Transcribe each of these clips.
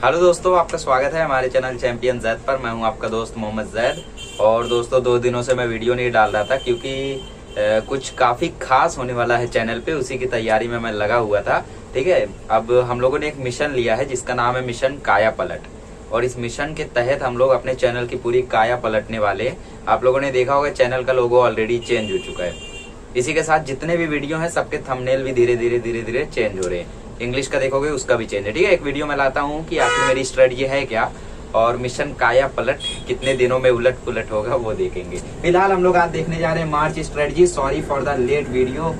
Hello दोस्तों, आपका स्वागत है हमारे चैनल चैंपियन जैद पर। मैं हूं आपका दोस्त मोहम्मद जैद। और दोस्तों 2 दिनों से मैं वीडियो नहीं डाल रहा था क्योंकि कुछ काफ़ी खास होने वाला है चैनल पे, उसी की तैयारी में मैं लगा हुआ था। ठीक है, अब हम लोगों ने एक मिशन लिया है जिसका नाम है मिशन काया पलट। और इस मिशन के तहत हम लोग अपने चैनल की पूरी काया पलटने वाले हैं। आप लोगों ने देखा होगा चैनल का लोगो ऑलरेडी चेंज हो चुका है। इसी के साथ जितने भी वीडियो हैं सबके थंबनेल भी धीरे धीरे चेंज हो रहे हैं। इंग्लिश का देखोगे उसका भी चेंज है। ठीक है, एक वीडियो में लाता हूँ कि आखिर मेरी स्ट्रेटजी है क्या और मिशन काया पलट कितने दिनों में उलट पुलट होगा वो देखेंगे। फिलहाल हम लोग आज देखने जा रहे हैं March strategy. Sorry for the late video.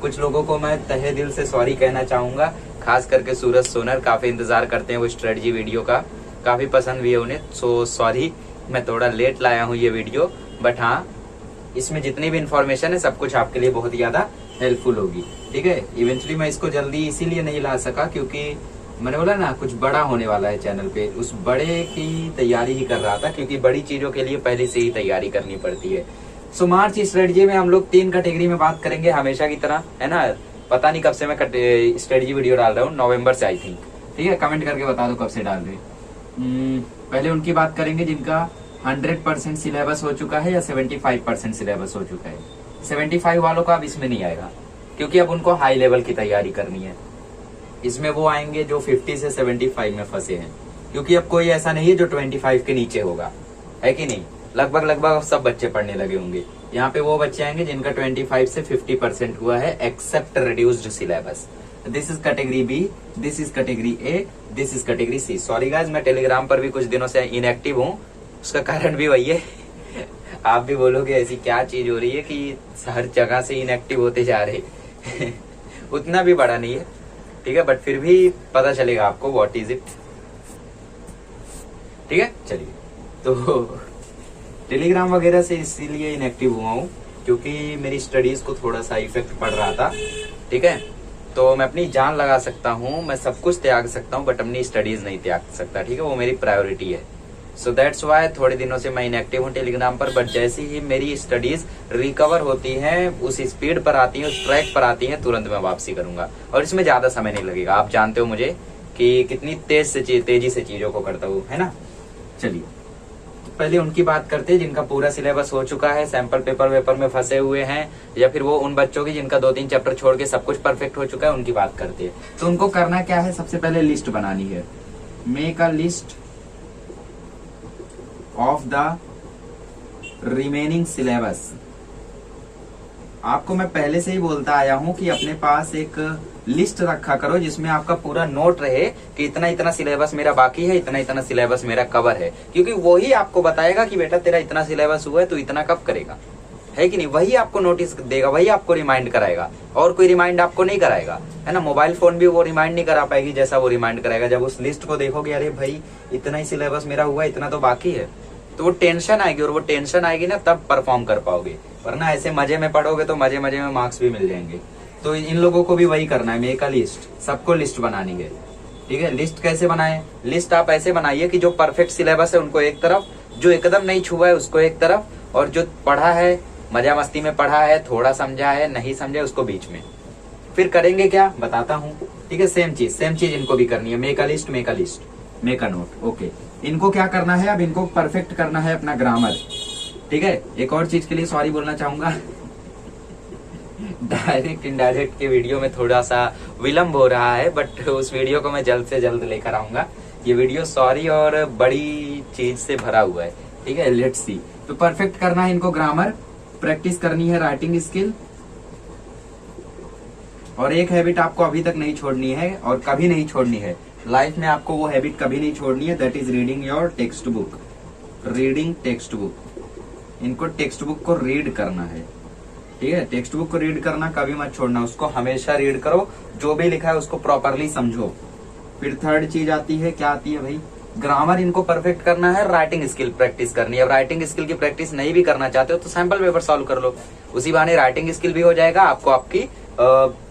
कुछ लोगों को मैं तहे दिल से सॉरी कहना चाहूंगा, खास करके सूरज सोनर काफी इंतजार करते हैं वो स्ट्रेटजी वीडियो का, काफी पसंद भी है उन्हें। सो सॉरी, मैं थोड़ा लेट लाया हूँ ये वीडियो, बट हाँ इसमें जितनी भी इंफॉर्मेशन है सब कुछ आपके लिए बहुत ज्यादा हेल्पफुल होगी। ठीक है, इवेंचुअली मैं इसको जल्दी इसीलिए नहीं ला सका क्योंकि मैंने बोला ना कुछ बड़ा होने वाला है चैनल पे, उस बड़े की तैयारी ही कर रहा था क्योंकि बड़ी चीजों के लिए पहले से ही तैयारी करनी पड़ती है। सो मार्च स्ट्रेटजी में हम लोग 3 कैटेगरी में बात करेंगे हमेशा की तरह, है ना। पता नहीं कब से मैं स्ट्रेटजी वीडियो डाल रहा हूँ, नवंबर से आई थिंक। ठीक है, कमेंट करके बता दो कब से डाल रहे। पहले उनकी बात करेंगे जिनका 100% सिलेबस हो चुका है या 75% सिलेबस हो चुका है। 75 वालों का अब इसमें नहीं आएगा क्योंकि अब उनको हाई लेवल की तैयारी करनी है। इसमें वो आएंगे जो 50 से 75 में फंसे हैं, क्योंकि अब कोई ऐसा नहीं है जो 25 के नीचे होगा, है कि नहीं। लगभग सब बच्चे पढ़ने लगे होंगे। यहाँ पे वो बच्चे आएंगे जिनका 25 से 50% हुआ है except reduced syllabus. This is category B, this is category A, this is category C. Sorry guys, मैं टेलीग्राम पर भी कुछ दिनों से इनएक्टिव हूँ, उसका कारण भी वही है। आप भी बोलोगे ऐसी क्या चीज हो रही है कि हर जगह से इनएक्टिव होते जा रहे। उतना भी बड़ा नहीं है, ठीक है, बट फिर भी पता चलेगा आपको व्हाट इज इट। ठीक है, चलिए। तो टेलीग्राम वगैरह से इसीलिए इनएक्टिव हुआ हूँ क्योंकि मेरी स्टडीज को थोड़ा सा इफेक्ट पड़ रहा था। ठीक है, तो मैं अपनी जान लगा सकता हूँ, मैं सब कुछ त्याग सकता हूँ, बट अपनी स्टडीज नहीं त्याग सकता। ठीक है, वो मेरी प्रायोरिटी है। सो दैट्स वाई थोड़े दिनों से मैं इनएक्टिव हूँ टेलीग्राम पर, बट जैसे ही मेरी स्टडीज रिकवर होती हैं, उस स्पीड पर आती हैं, उस ट्रैक पर आती हैं, तुरंत मैं वापसी करूंगा। और इसमें ज्यादा समय नहीं लगेगा। आप जानते हो मुझे कि कितनी तेजी से चीजों को करता हूँ, है ना। चलिए, पहले उनकी बात करते हैं जिनका पूरा सिलेबस हो चुका है, सैंपल पेपर में फंसे हुए हैं, या फिर वो उन बच्चों की जिनका 2-3 चैप्टर छोड़ के सब कुछ परफेक्ट हो चुका है, उनकी बात करते हैं। तो उनको करना क्या है, सबसे पहले लिस्ट बनानी है। Make a list of the remaining syllabus. आपको मैं पहले से ही बोलता आया हूं कि अपने पास एक लिस्ट रखा करो जिसमें आपका पूरा नोट रहे कि इतना इतना सिलेबस मेरा बाकी है, इतना इतना सिलेबस मेरा कवर है, क्योंकि वही आपको बताएगा कि बेटा तेरा इतना सिलेबस हुआ है, तो इतना कब करेगा, है कि नहीं। वही आपको नोटिस देगा, वही आपको रिमाइंड कराएगा, और कोई रिमाइंड आपको नहीं कराएगा, है ना। मोबाइल फोन भी वो रिमाइंड नहीं करा पाएगी जैसा वो रिमाइंड कराएगा। जब उस लिस्ट को देखोगे, अरे भाई इतना ही सिलेबस मेरा हुआ, इतना तो बाकी है, तो वो टेंशन आएगी, और वो टेंशन आएगी ना तब परफॉर्म कर पाओगे। वरना ऐसे मजे में पढ़ोगे तो मजे में मार्क्स भी मिल जाएंगे। तो इन लोगों को भी वही करना है, मेक अ लिस्ट। सबको लिस्ट बनानी है। ठीक है, लिस्ट कैसे बनाए, लिस्ट आप ऐसे बनाइए कि जो परफेक्ट सिलेबस है उनको एक तरफ, जो एकदम नहीं छुआ है उसको एक तरफ, और जो पढ़ा है मजा मस्ती में पढ़ा है, थोड़ा समझा है, नहीं समझा उसको बीच में। फिर करेंगे क्या बताता हूँ। ठीक है, सेम चीज इनको भी करनी है। Make a list, make a note. Okay, इनको क्या करना है, अब इनको परफेक्ट करना है अपना ग्रामर। ठीक है, एक और चीज के लिए सॉरी बोलना चाहूंगा। डायरेक्ट इनडायरेक्ट के वीडियो में थोड़ा सा विलंब हो रहा है, बट उस वीडियो को मैं जल्द से जल्द लेकर आऊंगा। ये वीडियो सॉरी और बड़ी चीज से भरा हुआ है। ठीक है, लेट्स सी। तो परफेक्ट करना है इनको ग्रामर, प्रैक्टिस करनी है राइटिंग स्किल, और एक हैबिट आपको अभी तक नहीं छोड़नी है और कभी नहीं छोड़नी है लाइफ में। आपको वो हैबिट कभी नहीं छोड़नी है, that is reading your text book. Reading text book, इनको टेक्स्ट बुक को रीड करना है। ठीक है, टेक्स्ट बुक को रीड करना कभी मत छोड़ना, उसको हमेशा रीड करो, जो भी लिखा है उसको प्रॉपरली समझो। फिर थर्ड चीज आती है, क्या आती है भाई, ग्रामर इनको परफेक्ट करना है, राइटिंग स्किल प्रैक्टिस करनी है। अब राइटिंग स्किल की प्रैक्टिस नहीं भी करना चाहते हो तो सैंपल पेपर सॉल्व कर लो, उसी बहाने राइटिंग स्किल भी हो जाएगा, आपको आपकी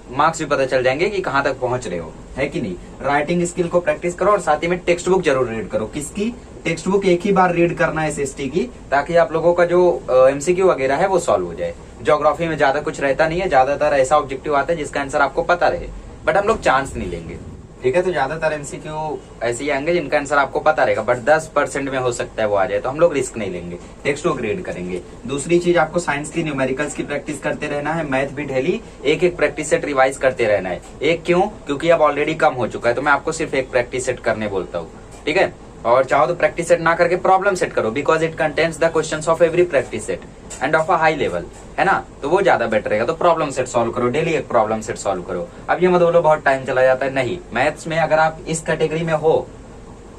मार्क्स भी पता चल जाएंगे कि कहाँ तक पहुंच रहे हो, है कि नहीं। राइटिंग स्किल को प्रैक्टिस करो और साथ ही में टेक्स्ट बुक जरूर रीड करो। किसकी टेक्स्ट बुक, एक ही बार रीड करना है एसएसटी की, ताकि आप लोगों का जो एमसीक्यू वगैरह है वो सॉल्व हो जाए। ज्योग्राफी में ज्यादा कुछ रहता नहीं है, ज्यादातर ऐसा ऑब्जेक्टिव आता है जिसका आंसर आपको पता रहे, बट हम लोग चांस नहीं लेंगे। ठीक है। तो ज्यादातर एमसीक्यू ऐसे ही आएंगे जिनका आंसर आपको पता रहेगा, बट 10% में हो सकता है वो आ जाए, तो हम लोग रिस्क नहीं लेंगे, टेक्स्ट को ग्रेड करेंगे। दूसरी चीज, आपको साइंस की न्यूमेरिकल्स की प्रैक्टिस करते रहना है, मैथ भी डेली एक एक प्रैक्टिस सेट रिवाइज करते रहना है। एक क्यों? क्योंकि अब ऑलरेडी कम हो चुका है, तो मैं आपको सिर्फ एक प्रैक्टिस सेट करने बोलता हूँ, ठीक है। और चाहो तो प्रैक्टिस सेट ना करके प्रॉब्लम सेट करो, because it contains the questions of every practice set end of a high level, है ना, तो वो ज्यादा बेटर रहेगा। तो प्रॉब्लम सेट सॉल्व करो, डेली एक प्रॉब्लम सेट सॉल्व करो। अब ये मत बोलो बहुत टाइम चला जाता है, नहीं। मैथ्स में अगर आप इस कैटेगरी में हो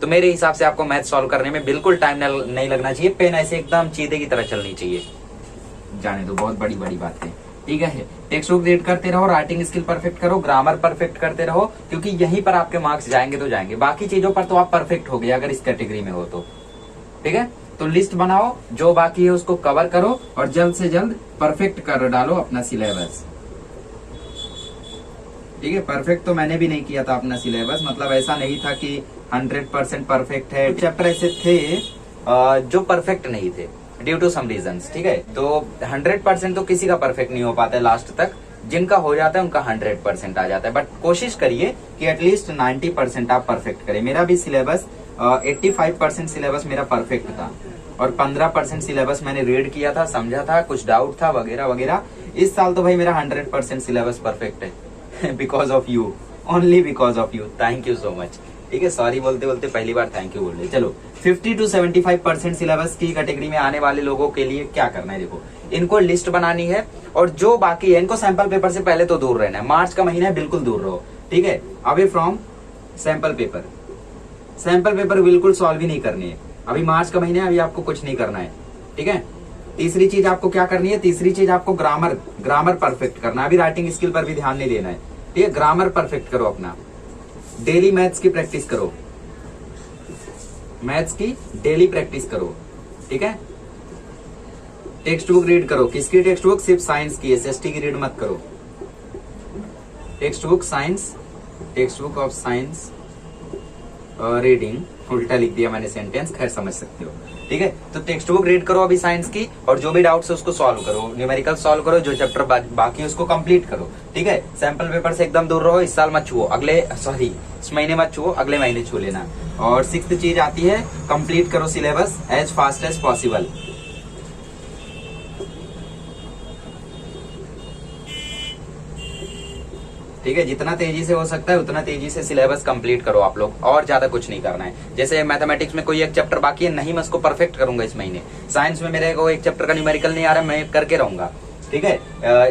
तो मेरे हिसाब से आपको मैथ सॉल्व करने में बिल्कुल टाइम नहीं लगना चाहिए, पेन ऐसे एकदम चीते की तरह चलनी चाहिए। जाने दो, बहुत बड़ी बड़ी बातें, ठीक है। टेक्स्ट बुक रीड करते रहो, राइटिंग स्किल परफेक्ट करो, ग्रामर परफेक्ट करते रहो, क्योंकि यहीं पर आपके मार्क्स जाएंगे तो जाएंगे। बाकी चीजों पर तो आप परफेक्ट हो गए अगर इस कैटेगरी में हो तो, ठीक है। तो लिस्ट बनाओ, जो बाकी है उसको कवर करो और जल्द से जल्द परफेक्ट कर डालो अपना सिलेबस, ठीक है। परफेक्ट तो मैंने भी नहीं किया था अपना सिलेबस, मतलब ऐसा नहीं था कि 100% परफेक्ट है। चैप्टर ऐसे थे जो परफेक्ट नहीं थे ड्यू टू सम रीजंस, ठीक है। तो 100% तो किसी का परफेक्ट नहीं हो पाता है लास्ट तक, जिनका हो जाता है उनका 100% आ जाता है। बट कोशिश करिए कि एटलीस्ट 90% आप परफेक्ट करें। मेरा भी सिलेबस 85% सिलेबस मेरा परफेक्ट था और 15% सिलेबस मैंने रीड किया था, समझा था, कुछ डाउट था वगैरह वगैरह। इस साल तो भाई मेरा 100% सिलेबस परफेक्ट है because of you, only because of you. Thank you so much, ठीक है। सॉरी बोलते बोलते पहली बार थैंक यू बोल रहे। चलो 50 to 75% सिलेबस की कैटेगरी में आने वाले लोगों के लिए क्या करना है, देखो इनको लिस्ट बनानी है और जो बाकी है इनको सैंपल पेपर से पहले तो दूर रहना है। मार्च का महीना है, बिल्कुल दूर रहो, ठीक है। Away from sample paper, sample paper बिल्कुल सॉल्व ही नहीं करनी है। अभी मार्च का महीना है, अभी आपको कुछ नहीं करना है, ठीक है। तीसरी चीज आपको क्या करनी है, तीसरी चीज आपको ग्रामर परफेक्ट करना है। अभी राइटिंग स्किल पर भी ध्यान नहीं देना है, ठीक है। ग्रामर परफेक्ट करो अपना, डेली मैथ्स की प्रैक्टिस करो, मैथ्स की डेली प्रैक्टिस करो, ठीक है। टेक्स्ट बुक रीड करो, किसकी टेक्स्ट बुक? सिर्फ साइंस की, एसएसटी की रीड मत करो। Text book science, text book of science reading, उल्टा लिख दिया मैंने सेंटेंस, खैर समझ सकते हो, ठीक है। तो टेक्स्ट बुक रीड करो अभी साइंस की, और जो भी डाउट्स है उसको सॉल्व करो, न्यूमेरिकल सॉल्व करो, जो चैप्टर बाकी है उसको कंप्लीट करो, ठीक है। सैंपल पेपर से एकदम दूर रहो, इस साल मत छुओ, इस महीने मत छुओ, अगले महीने छू लेना। और सिक्स्थ चीज आती है, कंप्लीट करो syllabus as fast as possible, ठीक है। जितना तेजी से हो सकता है उतना तेजी से सिलेबस कंप्लीट करो आप लोग, और ज्यादा कुछ नहीं करना है। जैसे मैथमेटिक्स में कोई एक चैप्टर बाकी है, नहीं मैं उसको परफेक्ट करूंगा इस महीने। साइंस में मेरे को एक चैप्टर का न्यूमेरिकल नहीं आ रहा है, मैं करके रहूंगा, ठीक है।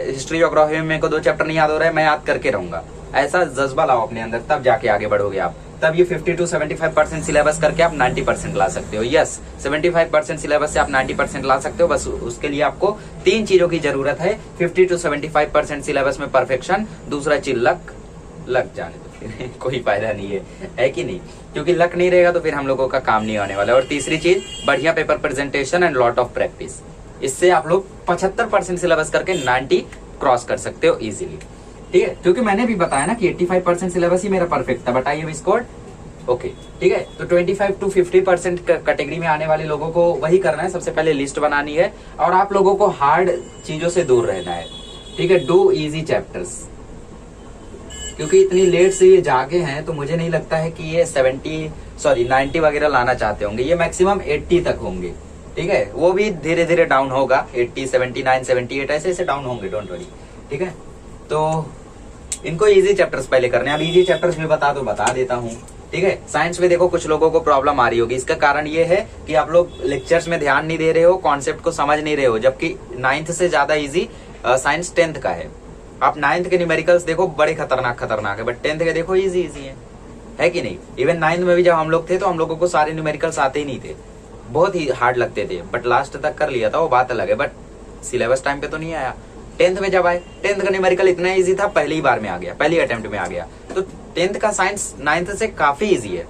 हिस्ट्री ज्योग्राफी में मेरे को 2 चैप्टर नहीं याद हो रहा है, मैं याद करके रहूंगा। ऐसा जज्बा लाओ अपने अंदर, तब जाके आगे बढ़ोगे आप। तब ये 50 to 75% सिलेबस करके आप 90% ला सकते हो। यस, 75% सिलेबस से आप 90% ला सकते हो। बस उसके लिए आपको 3 चीजों की जरूरत है, 50 to 75% सिलेबस में परफेक्शन, दूसरा चीज लक जाने दो फिर कोई फायदा नहीं है कि नहीं, क्योंकि लक नहीं रहेगा तो फिर हम लोगों का काम नहीं आने वाला। और तीसरी चीज, बढ़िया paper presentation and lot of practice. इससे आप लोग 75% सिलेबस करके 90 क्रॉस कर सकते हो इजीली, ठीक है। क्योंकि मैंने भी बताया ना कि 85% सिलेबस ही मेरा परफेक्ट था, but I have scored okay, ठीक है। तो 25 to 50% कैटेगरी में आने वाले लोगों को वही करना है। सबसे पहले लिस्ट बनानी है और आप लोगों को हार्ड चीजों से दूर रहना है, ठीक है। डू इजी चैप्टर्स, क्योंकि इतनी लेट से ये जागे हैं तो मुझे नहीं लगता है कि ये 90 वगैरह लाना चाहते होंगे। ये मैक्सिमम 80 तक होंगे, ठीक है। वो भी धीरे धीरे डाउन होगा, 80, 79, 78 ऐसे डाउन होंगे, डोंट वरी, ठीक है। तो इनको इजी चैप्टर्स पहले करने हैं। अब इजी चैप्टर्स भी बता देता हूँ, ठीक है। साइंस में देखो कुछ लोगों को प्रॉब्लम आ रही होगी, इसका कारण ये है कि आप लोग लेक्चर्स में ध्यान नहीं दे रहे हो, कॉन्सेप्ट को समझ नहीं रहे हो। जबकि 9th से ज्यादा इजी साइंस 10th का है। आप 9th के न्यूमेरिकल्स देखो बड़े खतरनाक है, बट 10th के देखो इजी है कि नहीं। इवन 9th में भी जब हम लोग थे तो हम लोगों को सारे न्यूमेरिकल्स आते ही नहीं थे, बहुत ही हार्ड लगते थे, बट लास्ट तक कर लिया था, वो बात अलग है। बट सिलेबस टाइम पे तो नहीं आया। 10th में जब आए, 10th का न्यूमेरिकल इतना इजी था, पहली बार में आ गया, पहली अटेम्प्ट में आ गया। तो 10th का साइंस 9th से काफी इजी है।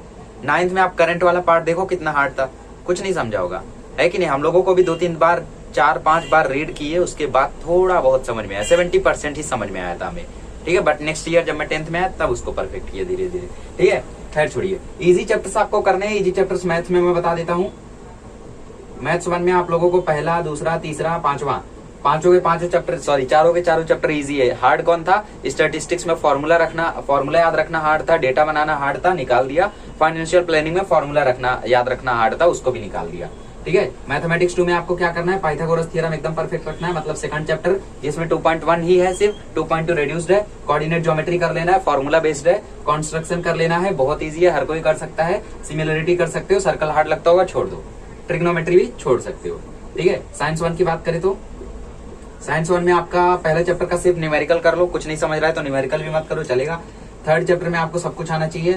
9th में आप करंट वाला पार्ट देखो कितना हार्ड था, कुछ नहीं समझा होगा, है कि नहीं। हम लोगों को भी 2-3 बार 4-5 बार रीड किए, उसके बाद थोड़ा बहुत समझ में आया, 70% ही समझ में आया था हमें, ठीक है। बट नेक्स्ट ईयर जब मैं 10th में आया तब उसको परफेक्ट किया धीरे धीरे, ठीक है। खैर छोड़िए, इजी चैप्टर्स आपको करने हैं। इजी चैप्टर्स मैथ्स में मैं बता देता हूँ। मैथ्स 1 में आप लोगों को पहला, दूसरा, तीसरा, 5वां पांचों के पांचों चैप्टर, सॉरी चारों के चारों चैप्टर इजी है। हार्ड कौन था? स्टैटिस्टिक्स में फॉर्मूला याद रखना हार्ड था, डेटा बनाना हार्ड था, निकाल दिया। फाइनेंशियल प्लानिंग में फॉर्मूला याद रखना हार्ड था, उसको भी निकाल दिया। ठीक है, मैथमेटिक्स 2 में आपको क्या करना है? पाइथागोरस थ्योरम एकदम परफेक्ट रखना है, मतलब सेकंड चैप्टर जिसमें 2.1 ही है, सिर्फ 2.2 रिड्यूस्ड है। कोऑर्डिनेट ज्योमेट्री कर लेना है, फॉर्मूला बेस्ड है। कंस्ट्रक्शन कर लेना है, बहुत इजी है, हर कोई कर सकता है। सिमिलरिटी कर सकते हो, सर्कल हार्ड लगता होगा छोड़ दो। ट्रिग्नोमेट्री भी छोड़ सकते हो। ठीक है, साइंस 1 की बात करें तो साइंस 1 में आपका पहले चैप्टर का सिर्फ न्यूमेरिकल कर लो, कुछ नहीं समझ रहा है तो न्यूमेरिकल भी मत करो, चलेगा। थर्ड चैप्टर में आपको सब कुछ आना चाहिए,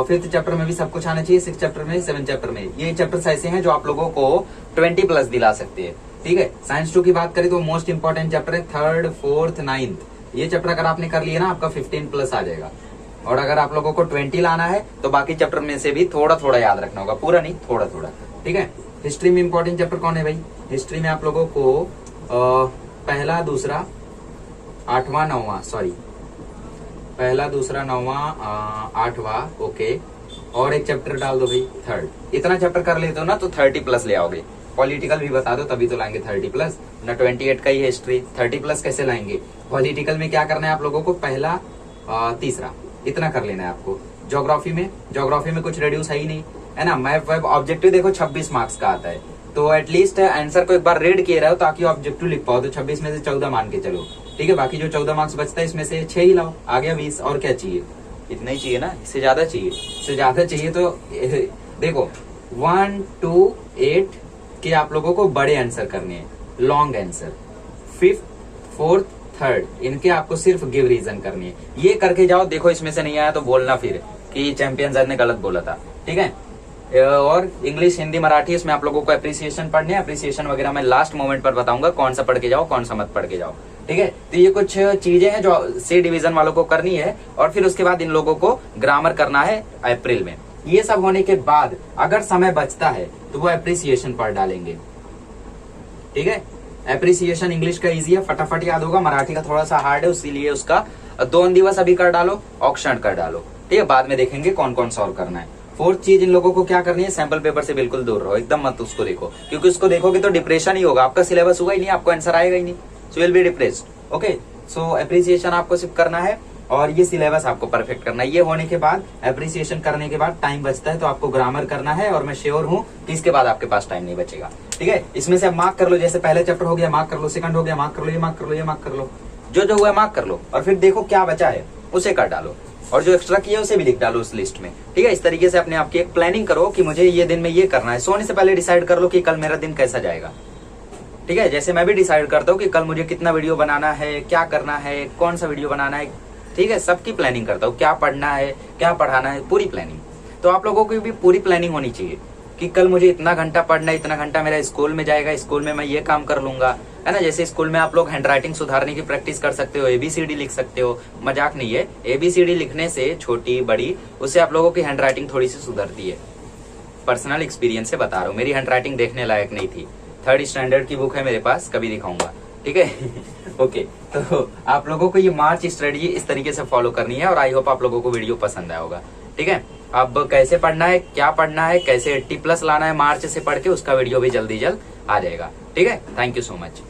फिफ्थ चैप्टर में भी सब कुछ आना चाहिए, सिक्स चैप्टर में, सेवन चैप्टर में। ये चैप्टर्स ऐसे हैं जो आप लोगों को 20+ दिला सकते हैं। ठीक है, साइंस 2 की बात करें तो मोस्ट इंपॉर्टेंट चैप्टर है, थर्ड, फोर्थ, नाइन्थ। ये चैप्टर अगर आपने कर लिया ना, आपका 15+ आ जाएगा। और अगर आप लोगों को 20 लाना है तो बाकी चैप्टर में से भी थोड़ा थोड़ा याद रखना होगा, पूरा नहीं, थोड़ा थोड़ा। ठीक है, हिस्ट्री में इंपॉर्टेंट चैप्टर कौन है भाई? हिस्ट्री में आप लोगों को पहला, दूसरा, 8वां, 9वां, सॉरी पहला, दूसरा, 9वां, 8वां, ओके, और एक चैप्टर डाल दो भाई थर्ड। इतना चैप्टर कर लेते हो ना तो 30+ ले आओगे। पॉलिटिकल भी बता दो तभी तो लाएंगे 30+, ना 28 का ही हिस्ट्री, 30+ कैसे लाएंगे? पॉलिटिकल में क्या करना है आप लोगों को? पहला, तीसरा, इतना कर लेना है आपको। ज्योग्राफी में कुछ रिड्यूस है ही नहीं, है ना। मैप वेब ऑब्जेक्टिव देखो 26 मार्क्स का आता है, तो एटलीस्ट आंसर को एक बार रीड किए रहो ताकि ऑब्जेक्टिव लिख पाओ। तो 26 में से 14 मान के चलो, ठीक है। बाकी जो 14 मार्क्स बचता है इसमें से 6 ही लाओ, आ गया 20। और क्या चाहिए? इतना ही चाहिए ना, इससे ज्यादा चाहिए? इससे ज्यादा चाहिए तो देखो 1 to 8 के आप लोगों को बड़े आंसर करने हैं, long answer. 5th, 4th, 3rd इनके आपको सिर्फ गिव रीजन करनी है। ये करके जाओ, देखो इसमें से नहीं आया तो बोलना फिर कि चैंपियन सर ने गलत बोला था। ठीक है, और इंग्लिश, हिंदी, मराठी इसमें आप लोगों को एप्रिसिएशन पढ़ने, एप्रिसिएशन वगैरह मैं लास्ट मोमेंट पर बताऊंगा कौन सा पढ़ के जाओ, कौन सा मत पढ़ के जाओ। ठीक है, तो ये कुछ चीजें हैं जो सी डिवीजन वालों को करनी है, और फिर उसके बाद इन लोगों को ग्रामर करना है अप्रैल में। ये सब होने के बाद अगर समय बचता है तो वो एप्रिसिएशन पढ़ डालेंगे। ठीक है, एप्रिसिएशन इंग्लिश का इजी है, फटाफट याद होगा। मराठी का थोड़ा सा हार्ड है, इसीलिए उसका 2 दिवस अभी कर डालो, ऑप्शन कर डालो। ठीक है, बाद में देखेंगे कौन कौन सॉल्व करना है। फोर्थ चीज इन लोगों को क्या करनी है? सैंपल पेपर से बिल्कुल दूर रहो, एकदम मत उसको देखो, क्योंकि उसको देखोगे तो डिप्रेशन ही होगा, आपका सिलेबस होगा ही नहीं, आपको आंसर आएगा ही नहीं, so will be depressed. Okay, so appreciation आपको सिर्फ करना है और ये सिलेबस आपको परफेक्ट करना है। ये होने के बाद, एप्रिसिएशन करने के बाद टाइम बचता है तो आपको ग्रामर करना है, और मैं श्योर हूँ कि इसके बाद आपके पास टाइम नहीं बचेगा। ठीक है, इसमें से आप मार्क कर लो, जैसे पहले चैप्टर हो गया मार्क कर लो, सेकंड हो गया मार्क कर लो, ये मार्क कर लो, ये मार्क कर लो, जो हुआ मार्क कर लो, और फिर देखो क्या बचा है उसे कर डालो, और जो एक्स्ट्रा किया उसे भी लिख डालो उस लिस्ट में। ठीक है, इस तरीके से अपने आपकी एक प्लानिंग करो कि मुझे ये दिन में ये करना है। सोने से पहले डिसाइड कर लो कि कल मेरा दिन कैसा जाएगा। ठीक है, जैसे मैं भी डिसाइड करता हूँ कि कल मुझे कितना वीडियो बनाना है, क्या करना है, कौन सा वीडियो बनाना है। ठीक है, सबकी प्लानिंग करता हूँ, क्या पढ़ना है, क्या पढ़ाना है, पूरी प्लानिंग। तो आप लोगों की भी पूरी प्लानिंग होनी चाहिए कि कल मुझे इतना घंटा पढ़ना है, इतना घंटा मेरा स्कूल में जाएगा, स्कूल में मैं ये काम कर लूंगा, है ना। जैसे स्कूल में आप लोग हैंड राइटिंग सुधारने की प्रैक्टिस कर सकते हो, ABCD लिख सकते हो, मजाक नहीं है। ABCD लिखने से छोटी बड़ी, उससे आप लोगों की हैंड राइटिंग थोड़ी सी सुधरती है। पर्सनल एक्सपीरियंस से बता रहा हूँ, मेरी हैंड राइटिंग देखने लायक नहीं थी। 3rd स्टैंडर्ड की बुक है मेरे पास, कभी दिखाऊंगा। ठीक है ओके, तो आप लोगों को ये मार्च स्ट्रेटजी इस तरीके से फॉलो करनी है, और आई होप आप लोगों को वीडियो पसंद आया होगा। ठीक है, अब कैसे पढ़ना है, क्या पढ़ना है, कैसे 80+ लाना है मार्च से पढ़ के, उसका वीडियो भी जल्दी आ जाएगा। ठीक है, थैंक यू सो मच।